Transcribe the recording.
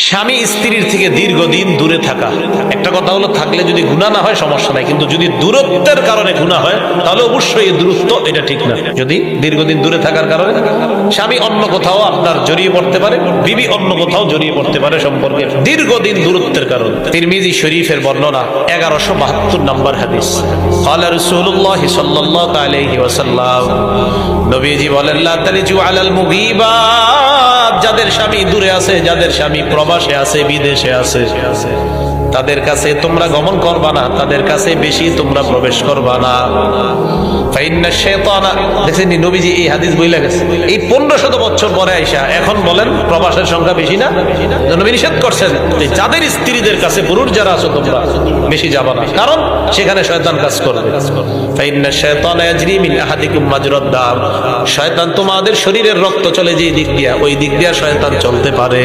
স্বামী স্ত্রীর থেকে দীর্ঘদিন দূরে থাকা, একটা কথা হলো থাকলে যদি গুনাহ না হয় সমস্যা নাই, কিন্তু যদি দূরত্বের কারণে গুনাহ হয় তাহলে অবশ্যই এই দূরত্ব এটা ঠিক না। যদি দীর্ঘদিন দূরে থাকার কারণে স্বামী অন্য কোথাও আপনার জড়িয়ে পড়তে পারে, বিবি অন্য কোথাও জড়িয়ে পড়তে পারে সম্পর্কে দীর্ঘদিন দূরত্বের কারণে। তিরমিজি শরীফের বর্ণনা 1172 নম্বর হাদিস। ক্বালা রাসূলুল্লাহ সাল্লাল্লাহু আলাইহি ওয়াসাল্লাম, নবীজি বলেন, লা তালিজু আলাল মুগীবাত, যাদের স্বামী দূরে আছে, যাদের স্বামী প্রবাসে আছে, বিদেশে আছে, তাদের কাছে তোমরা গমন করবা না, তাদের কাছে বেশি তোমরা প্রবেশ করবা না। ফাইন্না শাইতানা, দেখেন নবীজি এই হাদিস বইলা গেছে এই 1500 বছর পরে আইসা এখন বলেন প্রবাসের সংখ্যা বেশি না। নবী নিষেধ করছেন যে যাদের স্ত্রীদের কাছে পুরুষ যারা আছো তোমরা বেশি যাবা না, কারণ সেখানে শয়তান কাজ করবে। ফাইন্না শাইতানা ইয়াজরি মিন আহাদিকুম মাজরাদ দাম, শয়তান তোমাদের শরীরের রক্ত চলে যে দিক দিয়া, ওই দিক দিয়া শয়তান চলতে পারে।